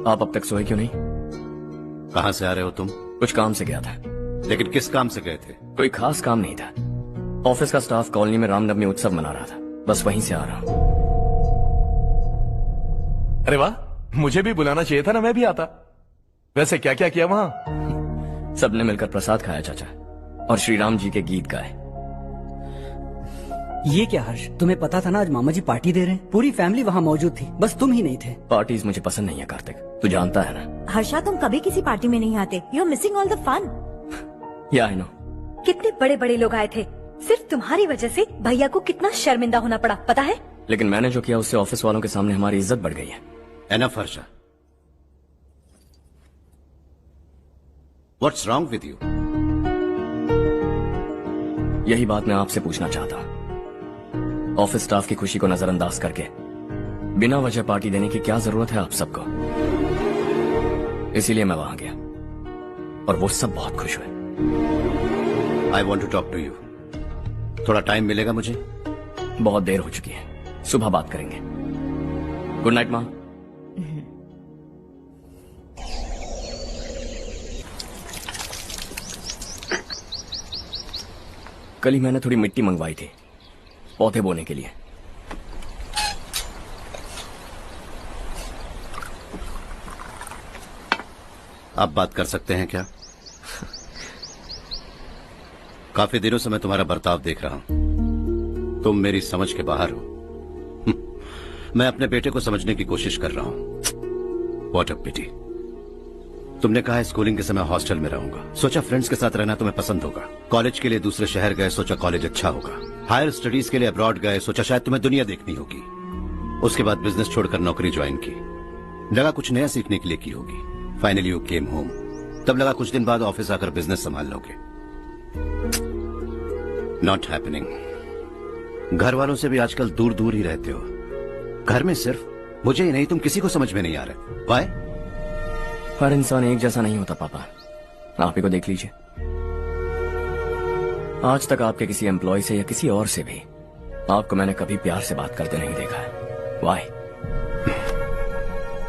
आप अब तक सोए क्यों नहीं? कहां से आ रहे हो तुम? कुछ काम से गया था। लेकिन किस काम से गए थे? कोई खास काम नहीं था। ऑफिस का स्टाफ कॉलोनी में रामनवमी उत्सव मना रहा था, बस वहीं से आ रहा हूं। अरे वाह, मुझे भी बुलाना चाहिए था ना, मैं भी आता। वैसे क्या क्या किया वहां? सबने मिलकर प्रसाद खाया चाचा, और श्री राम जी के गीत गाए। ये क्या हर्ष, तुम्हें पता था ना आज मामा जी पार्टी दे रहे हैं? पूरी फैमिली वहाँ मौजूद थी, बस तुम ही नहीं थे। पार्टीज मुझे पसंद नहीं है कार्तिक, तू जानता है ना। हर्षा, तुम कभी किसी पार्टी में नहीं आते। You are missing all the fun. या आई नो। कितने बड़े बड़े लोग आए थे, सिर्फ तुम्हारी वजह से भैया को कितना शर्मिंदा होना पड़ा, पता है? लेकिन मैंने जो किया उससे ऑफिस वालों के सामने हमारी इज्जत बढ़ गई है। Enough Harsha, what's wrong with you? यही बात मैं आपसे पूछना चाहता हूँ। ऑफिस स्टाफ की खुशी को नजरअंदाज करके बिना वजह पार्टी देने की क्या जरूरत है आप सबको? इसीलिए मैं वहां गया और वो सब बहुत खुश हुए। I want to talk to you. थोड़ा टाइम मिलेगा मुझे? बहुत देर हो चुकी है, सुबह बात करेंगे। गुड नाइट माँ। कल ही मैंने थोड़ी मिट्टी मंगवाई थी पौधे बोने के लिए। आप बात कर सकते हैं क्या? काफी दिनों से मैं तुम्हारा बर्ताव देख रहा हूं। तुम मेरी समझ के बाहर हो। मैं अपने बेटे को समझने की कोशिश कर रहा हूं। व्हाट अ पिटी। तुमने कहा स्कूलिंग के समय हॉस्टल में रहूंगा, सोचा फ्रेंड्स के साथ रहना तुम्हें पसंद होगा। कॉलेज के लिए दूसरे शहर गए, सोचा कॉलेज अच्छा होगा। हायर स्टडीज के लिए अब्रॉड गए, सोचा शायद तुम्हें दुनिया देखनी होगी। उसके बाद बिजनेस छोड़कर नौकरी ज्वाइन की, लगा कुछ नया सीखने के लिए की होगी। फाइनली यू केम होम, तब लगा कुछ दिन बाद ऑफिस आकर बिजनेस संभाल लोगे। Not happening. घर वालों से भी आजकल दूर दूर ही रहते हो। घर में सिर्फ मुझे ही नहीं, तुम किसी को समझ में नहीं आ रहे। वाई? हर इंसान एक जैसा नहीं होता पापा, आप ही को देख लीजिए। आज तक आपके किसी एम्प्लॉय से या किसी और से भी आपको मैंने कभी प्यार से बात करते नहीं देखा है। वाई?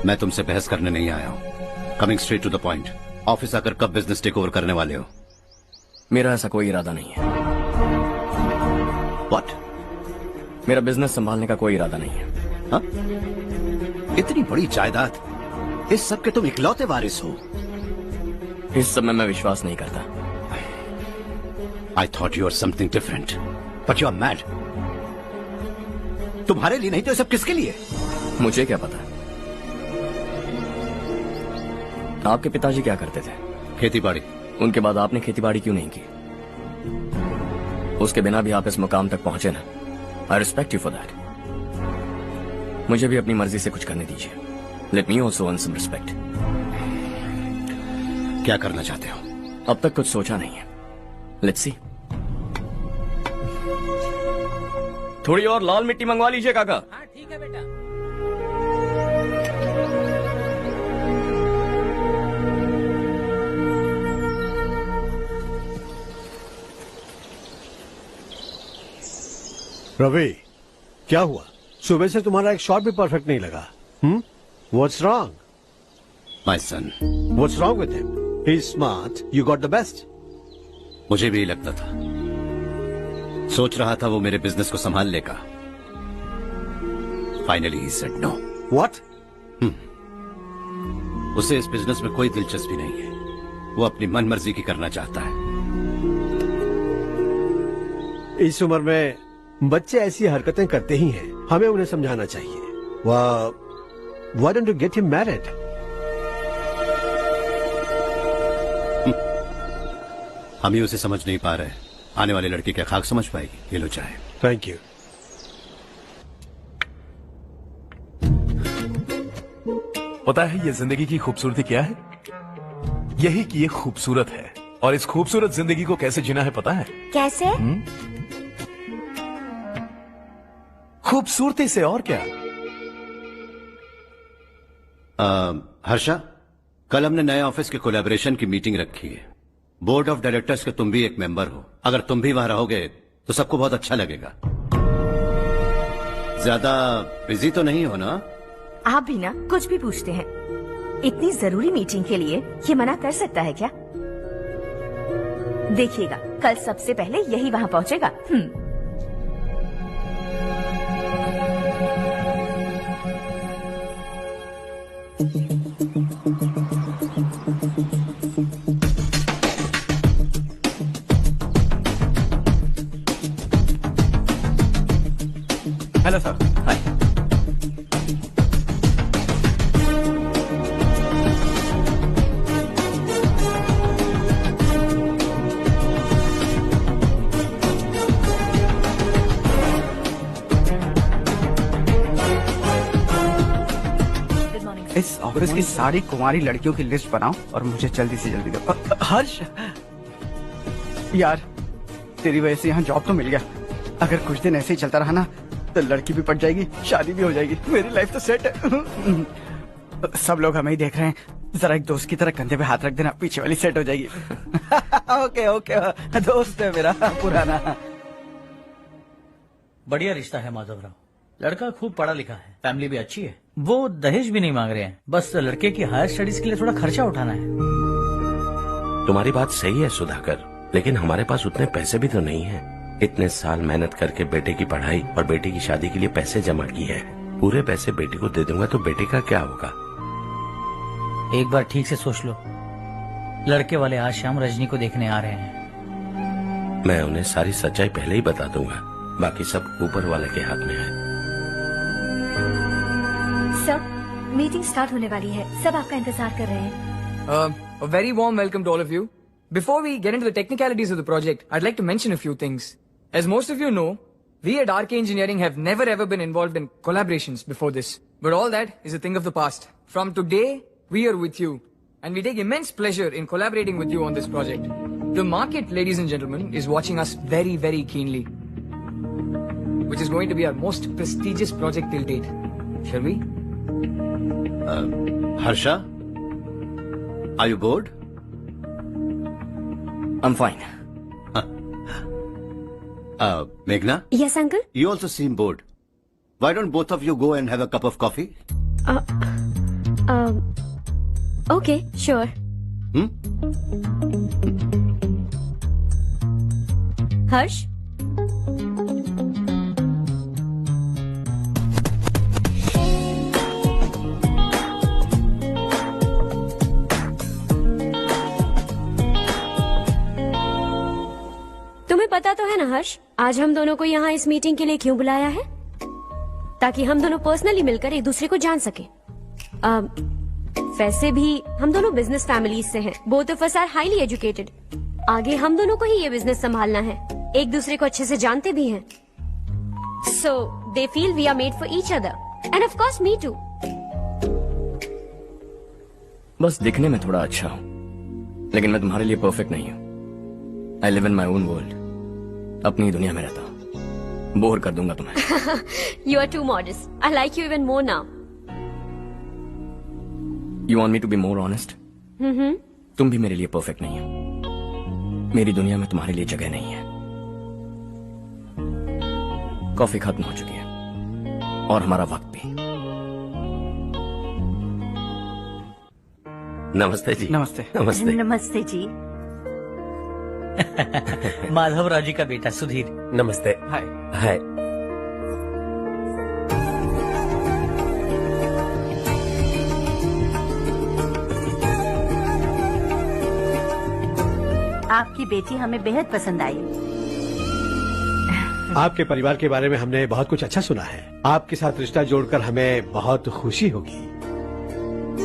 मैं तुमसे बहस करने नहीं आया हूं। Coming straight to the point, office आकर कब बिजनेस टेक ओवर करने वाले हो? मेरा ऐसा कोई इरादा नहीं है। व्हाट? मेरा बिजनेस संभालने का कोई इरादा नहीं है। हा? इतनी बड़ी जायदाद, इस सब के तुम इकलौते वारिस हो। इस सब में मैं विश्वास नहीं करता। I thought you were something different, but you are mad. तुम्हारे लिए नहीं तो ये सब किसके लिए? मुझे क्या पता। आपके पिताजी क्या करते थे? खेतीबाड़ी। उनके बाद आपने खेतीबाड़ी क्यों नहीं की? उसके बिना भी आप इस मुकाम तक पहुंचे ना। I respect you for that. मुझे भी अपनी मर्जी से कुछ करने दीजिए। Let me also earn some respect. क्या करना चाहते हो? अब तक कुछ सोचा नहीं है। Let's see. थोड़ी और लाल मिट्टी मंगवा लीजिए काका। हाँ ठीक है बेटा। रवि, क्या हुआ? सुबह से तुम्हारा एक शॉट भी परफेक्ट नहीं लगा। What's wrong? My son. What's wrong with him? He's smart. You got the best. मुझे भी लगता था, सोच रहा था वो मेरे बिजनेस को संभाल लेगा। Finally he said no. What? उसे इस बिजनेस में कोई दिलचस्पी नहीं है। वो अपनी मनमर्जी की करना चाहता है। इस उम्र में बच्चे ऐसी हरकतें करते ही हैं, हमें उन्हें समझाना चाहिए। Why don't you get him married? हम ही उसे समझ नहीं पा रहे, आने वाली लड़की क्या खाक समझ पाएगी? ये लो चाहे। Thank you. पता है ये जिंदगी की खूबसूरती क्या है? यही कि ये खूबसूरत है, और इस खूबसूरत जिंदगी को कैसे जीना है पता है? कैसे? खूबसूरती से, और क्या। हर्षा, कल हमने नए ऑफिस के कोलैबोरेशन की मीटिंग रखी है। बोर्ड ऑफ डायरेक्टर्स के तुम भी एक मेंबर हो। अगर तुम भी वहां रहोगे तो सबको बहुत अच्छा लगेगा। ज्यादा बिजी तो नहीं हो ना? आप भी ना कुछ भी पूछते हैं। इतनी जरूरी मीटिंग के लिए ये मना कर सकता है क्या? देखिएगा कल सबसे पहले यही वहाँ पहुँचेगा। Hello sir. हाय। इस ऑफिस की सारी कुंवारी लड़कियों की लिस्ट बनाओ और मुझे जल्दी से जल्दी दो। हर्ष यार, तेरी वजह से यहाँ जॉब तो मिल गया। अगर कुछ दिन ऐसे ही चलता रहा ना तो लड़की भी पट जाएगी, शादी भी हो जाएगी, मेरी लाइफ तो सेट है। सब लोग हमें ही देख रहे हैं, जरा एक दोस्त की तरह कंधे पे हाथ रख देना, पीछे वाली सेट हो जाएगी। ओके ओके, दोस्त है मेरा पुराना। बढ़िया रिश्ता है माधवराव। लड़का खूब पढ़ा लिखा है, फैमिली भी अच्छी है। वो दहेज भी नहीं मांग रहे हैं, बस लड़के की हायर स्टडीज के लिए थोड़ा खर्चा उठाना है। तुम्हारी बात सही है सुधाकर, लेकिन हमारे पास उतने पैसे भी तो नहीं है। इतने साल मेहनत करके बेटे की पढ़ाई और बेटे की शादी के लिए पैसे जमा किए हैं। पूरे पैसे बेटे को दे दूंगा तो बेटे का क्या होगा? एक बार ठीक से सोच लो। लड़के वाले आज शाम रजनी को देखने आ रहे हैं। मैं उन्हें सारी सच्चाई पहले ही बता दूंगा, बाकी सब ऊपर वाले के हाथ में है। सर, मीटिंग स्टार्ट होने वाली है, सब आपका इंतजार कर रहे हैं। A very warm welcome to all of you. Before we get into the technicalities of the project, I'd like to mention a few things. As most of you know, we at RK Engineering have never ever been involved in collaborations before this. But all that is a thing of the past. From today, we are with you. And we take immense pleasure in collaborating with you on this project. The market, ladies and gentlemen, is watching us very, very keenly. Which is going to be our most prestigious project till date. Shall we? Harsha? Are you bored? I'm fine. Meghna? Yes, uncle. You also seem bored. Why don't both of you go and have a cup of coffee? Okay, sure. Harsh? तुम्हें पता तो है ना हर्ष, आज हम दोनों को यहाँ इस मीटिंग के लिए क्यों बुलाया है? ताकि हम दोनों पर्सनली मिलकर एक दूसरे को जान सके। वैसे भी हम दोनों बिजनेस फैमिलीज से हैं। Both of us are highly educated. आगे हम दोनों को ही ये बिजनेस संभालना है, एक दूसरे को अच्छे से जानते भी हैं। So they feel we are made for each other and of course me too. बस दिखने में थोड़ा अच्छा हूँ, लेकिन मैं तुम्हारे लिए परफेक्ट नहीं हूँ। I live in my own world, अपनी दुनिया में रहता हूँ। बोर कर दूंगा तुम्हें। You are too modest. I like you even more now. You want me to be more honest? तुम भी मेरे लिए परफेक्ट नहीं हो। मेरी दुनिया में तुम्हारे लिए जगह नहीं है। कॉफी खत्म हो चुकी है और हमारा वक्त भी। नमस्ते जी। नमस्ते। नमस्ते। नमस्ते जी। माधवराव जी का बेटा सुधीर। नमस्ते। हाय। हाय। आपकी बेटी हमें बेहद पसंद आई। आपके परिवार के बारे में हमने बहुत कुछ अच्छा सुना है। आपके साथ रिश्ता जोड़कर हमें बहुत खुशी होगी।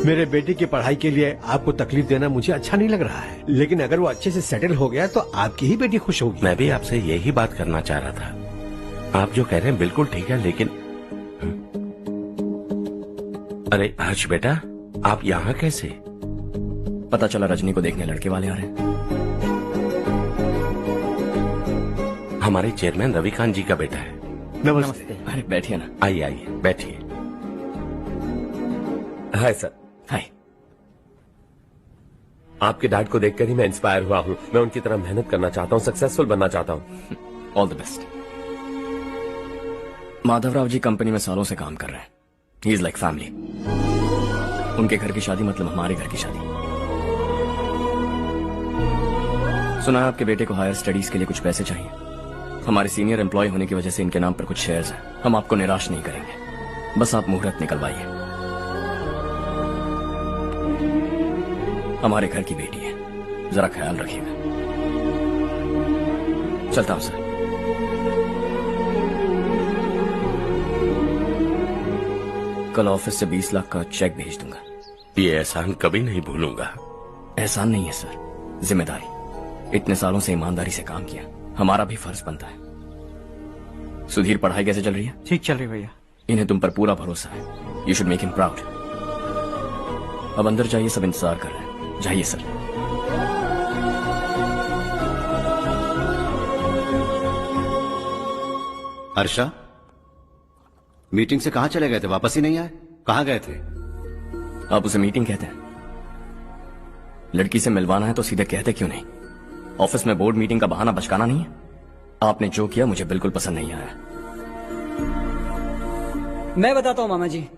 मेरे बेटे की पढ़ाई के लिए आपको तकलीफ देना मुझे अच्छा नहीं लग रहा है, लेकिन अगर वो अच्छे से सेटल हो गया तो आपकी ही बेटी खुश होगी। मैं भी आपसे यही बात करना चाह रहा था। आप जो कह रहे हैं बिल्कुल ठीक है, लेकिन अरे हर्ष बेटा, आप यहाँ कैसे? पता चला रजनी को देखने लड़के वाले आ रहे हैं। हमारे चेयरमैन रविकांत जी का बेटा है। नमस्ते। अरे बैठिए ना। आइए आइए बैठिए। Hi sir. हाय। आपके डैड को देखकर ही मैं इंस्पायर हुआ हूँ। मैं उनकी तरह मेहनत करना चाहता हूँ, सक्सेसफुल बनना चाहता हूँ। All the best. Madhavrao ji company में सालों से काम कर रहे हैं। He is like family. उनके घर की शादी मतलब हमारे घर की शादी। सुना है आपके बेटे को हायर स्टडीज के लिए कुछ पैसे चाहिए। हमारे सीनियर एम्प्लॉय होने की वजह से इनके नाम पर कुछ शेयर्स हैं। हम आपको निराश नहीं करेंगे, बस आप मुहूर्त निकलवाइए। हमारे घर की बेटी है, जरा ख्याल रखिएगा। चलता हूं सर। कल ऑफिस से 20 लाख का चेक भेज दूंगा। ये एहसान कभी नहीं भूलूंगा। एहसान नहीं है सर, जिम्मेदारी। इतने सालों से ईमानदारी से काम किया, हमारा भी फर्ज बनता है। सुधीर, पढ़ाई कैसे चल रही है? ठीक चल रही भैया। इन्हें तुम पर पूरा भरोसा है। You should make him proud. अब अंदर जाइए, सब इंतजार कर रहे हैं। जाइए सर। हर्षा, मीटिंग से कहां चले गए थे? वापस ही नहीं आए? कहां गए थे? आप उसे मीटिंग कहते हैं? लड़की से मिलवाना है तो सीधे कहते क्यों नहीं? ऑफिस में बोर्ड मीटिंग का बहाना बचकाना नहीं है। आपने जो किया मुझे बिल्कुल पसंद नहीं आया। मैं बताता हूँ मामा जी,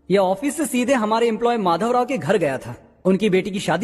ये ऑफिस से सीधे हमारे एम्प्लॉय माधवराव के घर गया था। उनकी बेटी की शादी